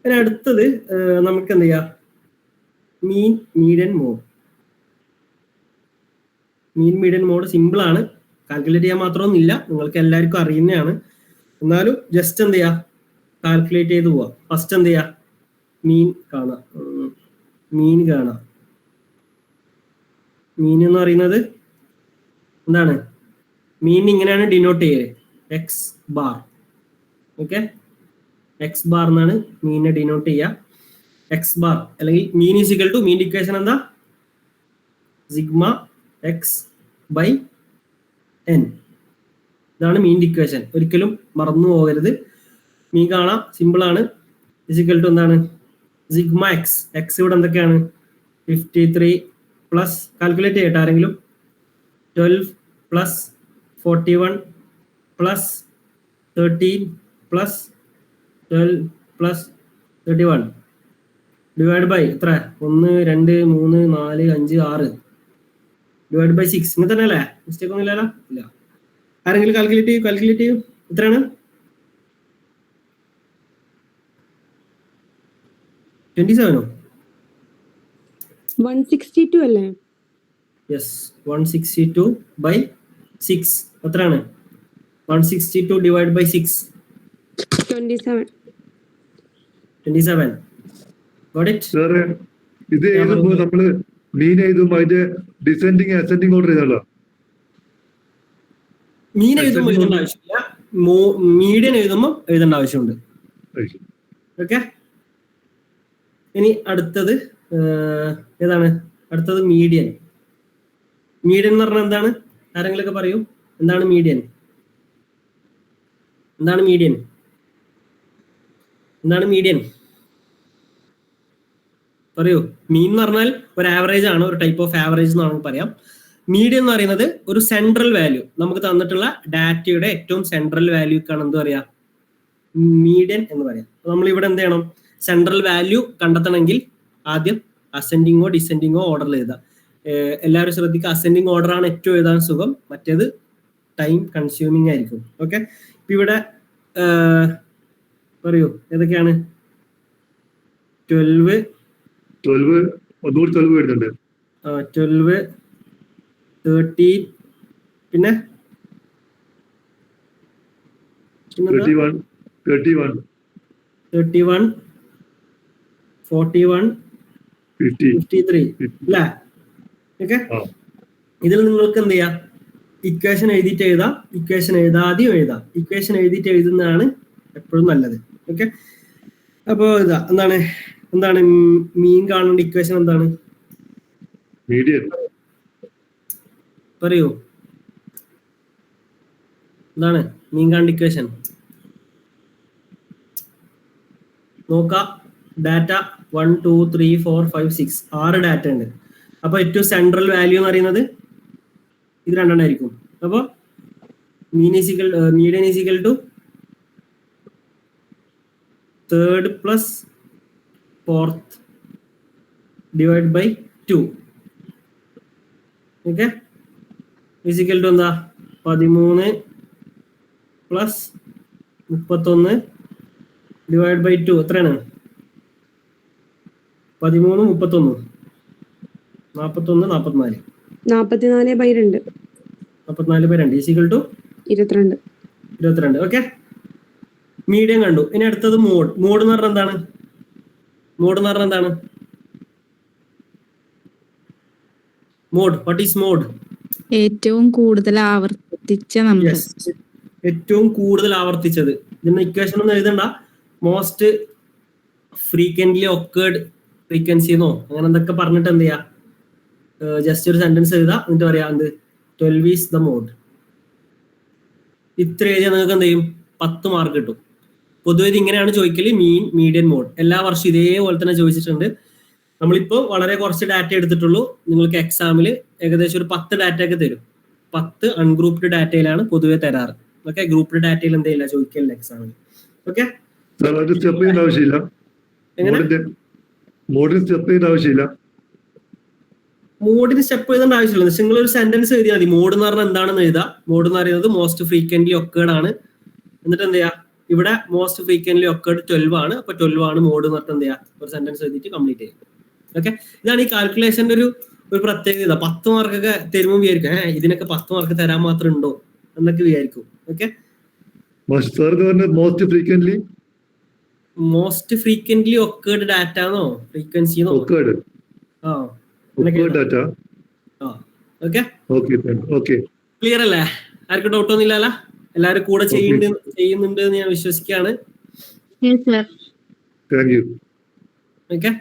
ഇനി അടുത്തത് നമുക്ക് എന്ത് ചെയ്യാം, mean median mode. Mean median mode simple ആണ്, കാൽക്കുലേറ്റ് ചെയ്യാൻ മാത്രമൊന്നുമില്ല, നിങ്ങൾക്ക് എല്ലാവർക്കും അറിയുന്നതാണ്. എന്നാലും ജസ്റ്റ് എന്ത് ചെയ്യാം, കാൽക്കുലേറ്റ് ചെയ്ത് പോവാം. ഫസ്റ്റ് എന്ത് ചെയ്യാം, മീൻ കാണാം. മീൻ കാണാം. മീൻ എന്ന് പറയുന്നത് എന്താണ്, മീൻ ഇങ്ങനെയാണ് ഡിനോട്ട് ചെയ്യല്, X bar. Okay, X bar എന്നാണ് മീനിനെ ഡിനോട്ട് ചെയ്യുക. എക്സ് ബാർ അല്ലെങ്കിൽ mean is equal to, mean equation എന്താ, സിഗ്മ എക്സ് ബൈ എൻ. ഇതാണ് മീൻ ഇക്വേഷൻ, ഒരിക്കലും മറന്നു പോകരുത്. മീൻ കാണാം, സിമ്പിൾ ആണ്. ഈക്വൽ ടു എന്താണ്, സിഗ്മ എക്സ്. എക്സ് ഇവിടെ എന്തൊക്കെയാണ്, 53 പ്ലസ്, കാൽക്കുലേറ്റ് ചെയ്യട്ടെ ആരെങ്കിലും, 12 plus 41 plus 13 plus 12 plus 31 divide by എത്ര, 1 2 3 4 5 6 ഡിവൈഡ് ബൈ 6. ഇങ്ങനെ തന്നെ അല്ലേ, മിസ്റ്റേക്ക് ഒന്നും ഇല്ലല്ലോ? ഇല്ല. ആരെങ്കിലും കാൽക്കുലേറ്റ് ചെയ്യൂ. എത്രയാണ്, 27 162 അല്ലേ? യെസ്, 162 ബൈ 6 എത്രയാണ്, 162 divide by 6 27. Got it? Sir, ഇത് എഴുതുമ്പോൾ നമ്മള് മീൻ എഴുതുമ്പോൾ അതിന്റെ ഡിസെൻഡിങ് അസെൻഡിങ് ഓർഡർ ചെയ്താലോ? മീൻ എഴുതുമ്പോൾ എഴുതേണ്ട ആവശ്യമില്ല, മീഡിയൻ എഴുതുമ്പോൾ എഴുതേണ്ട ആവശ്യമുണ്ട്. ഓക്കെ, ഇനി അടുത്തത് ഏതാണ്, അടുത്തത് മീഡിയൻ. മീഡിയൻ എന്ന് പറഞ്ഞാൽ എന്താണ്, ആരെങ്കിലൊക്കെ പറയൂ, എന്താണ് മീഡിയൻ? എന്താണ് മീഡിയൻ? എന്താണ് മീഡിയൻ പറയൂ. മീൻ എന്ന് പറഞ്ഞാൽ ഒരു ആവറേജ് ആണ്, ഒരു ടൈപ്പ് ഓഫ് ആവറേജ് എന്ന് നമുക്ക് പറയാം. മീഡിയൻ എന്ന് പറയുന്നത് ഒരു സെൻട്രൽ വാല്യൂ, നമുക്ക് തന്നിട്ടുള്ള ഡാറ്റയുടെ ഏറ്റവും സെൻട്രൽ വാല്യൂക്കാണ് എന്ത് പറയാ, മീഡിയൻ എന്ന് പറയാം. നമ്മൾ ഇവിടെ എന്ത് ചെയ്യണം, സെൻട്രൽ വാല്യൂ കണ്ടെത്തണമെങ്കിൽ ആദ്യം അസെൻഡിങ്ങോ ഡിസെൻഡിങ്ങോ ഓർഡറിൽ എഴുതാം. എല്ലാവരും ശ്രദ്ധിക്കുക, അസെൻഡിങ് ഓർഡർ ആണ് ഏറ്റവും എഴുതാൻ സുഖം, മറ്റേത് ടൈം കൺസ്യൂമിങ് ആയിരിക്കും. ഓക്കെ, ഇപ്പൊ ഇവിടെ പറയൂ ഏതൊക്കെയാണ്, 12 വരുന്നുണ്ട്, 12 13 പിന്നെ 31 41 53 അല്ലേ? ഓക്കെ, ഇതിൽ നിങ്ങൾക്ക് എന്ത് ചെയ്യാം, ഇക്വേഷൻ എഴുതിയിട്ട് എഴുതാം, ഇക്വേഷൻ എഴുതാതെയും എഴുതാം. ഇക്വേഷൻ എഴുതിയിട്ട് എഴുതുന്നതാണ് എപ്പോഴും നല്ലത്. ഓക്കെ, അപ്പോ ഇതാ എന്താണ് മീൻ കാണേണ്ട ഇക്വേഷൻ എന്താണ്, മീഡിയൻ പറയൂ. എന്താണ് മീൻ കാണേണ്ട ഇക്വേഷൻ? നോക്കാം, ഡാറ്റ 1 2 3 4 5 6 6 ഡാറ്റ ഉണ്ട്. അപ്പൊ ഏറ്റവും സെൻട്രൽ വാല്യൂ എന്ന് പറയുന്നത് ഇത് രണ്ടെണ്ണമായിരിക്കും. അപ്പൊ median is equal to third plus fourth divide by 2. Okay, is equal to എന്താ, 13 പ്ലസ് 31 ഡിവൈഡ് ബൈ 2 എത്രയാണ്, 13 31 41 44 44/2 44/2 is equal to 22. Okay, medium കണ്ടു. ഇനി അടുത്തത് മോഡ്. മോഡ് എന്ന് പറഞ്ഞാൽ എന്താണ്, മോഡ്, വാട്ട് ഈസ് മോഡ്? ഏറ്റവും കൂടുതൽ ആവർത്തിച്ച നമ്പർ. ഏറ്റവും കൂടുതൽ ആവർത്തിച്ചത്. ഇതിന്റെ ഇക്വേഷൻ ഒന്നും എഴുതണ്ട, മോസ്റ്റ് ഫ്രീക്വന്റ്ലി ഒക്കേർഡ് ഫ്രീക്വൻസി എന്നോ അങ്ങനെ എന്തൊക്കെ പറഞ്ഞിട്ട് എന്ത് ചെയ്യാ, ജസ്റ്റ് ഒരു സെന്റൻസ് എഴുതാ, എന്നിട്ട് പറയാ എന്ത്, 12 ഈസ് ദ മോഡ്. ഇത്ര എഴുതിയാൽ നിങ്ങൾക്ക് എന്ത് ചെയ്യും, 10 മാർക്ക് കിട്ടും. പൊതുവെ ഇത് ഇങ്ങനെയാണ് ചോദിക്കല്, മീൻ മീഡിയൻ മോഡ്. എല്ലാ വർഷവും ഇതേപോലെ തന്നെ ചോദിച്ചിട്ടുണ്ട്. നമ്മളിപ്പോ വളരെ കുറച്ച് ഡാറ്റ എടുത്തിട്ടുള്ളൂ. നിങ്ങൾക്ക് എക്സാമിൽ ഏകദേശം ഒരു 10 ഡാറ്റ ഒക്കെ തരും. 10 അൺഗ്രൂപ്പ്ഡ് ഡാറ്റയിലാണ് പൊതുവെ തരാറ്. ഓക്കെ, ഗ്രൂപ്പ്ഡ് ഡാറ്റയിൽ എന്തെയില്ല, ചോദിക്കലില്ല എക്സാമിൽ. ഓക്കെ, മോഡിന് സ്റ്റെപ്പ് എഴുതേണ്ട ആവശ്യമില്ല. നിങ്ങൾ ഒരു സെന്റൻസ് എഴുതിയാൽ മതി. മോഡ് എന്ന് പറഞ്ഞാൽ എന്താണെന്ന് എഴുതാ. മോഡ് എന്ന് പറയുന്നത് മോസ്റ്റ് ഫ്രീക്വന്റ്ലി ഒക്കേർഡ് ആണ്. എന്നിട്ട് എന്ത് ചെയ്യാ, ഇവിടെ മോസ്റ്റ് ഫ്രീക്വന്റ്ലി ഒക്കേർഡ് 12 ആണ്. അപ്പൊ 12 ആണ് മോഡ് എന്ന് പറഞ്ഞിട്ട് എന്ത് ചെയ്യാം, ഒരു സെന്റൻസ് എഴുതിയിട്ട് കംപ്ലീറ്റ് ചെയ്യും. ഓക്കെ, ഇതാണ് ഈ കാൽക്കുലേഷന്റെ ഒരു പ്രത്യേകത. 10 മാർക്കൊക്കെ തരുമ്പോൾ വിചാരിക്കും ഇതിനൊക്കെ 10 മാർക്ക് തരാൻ മാത്രം ഉണ്ടോ എന്നൊക്കെ വിചാരിക്കും. Okay, most frequently occurred data എന്നോ ഫ്രീക്വൻസി ക്ലിയർ അല്ലേ? ആർക്കും ഡൗട്ട് ഒന്നും ഇല്ലല്ലോ? എല്ലാരും കൂടെ ചെയ്യുന്നുണ്ട് എന്ന് ഞാൻ വിശ്വസിക്കുകയാണ്. ഓക്കെ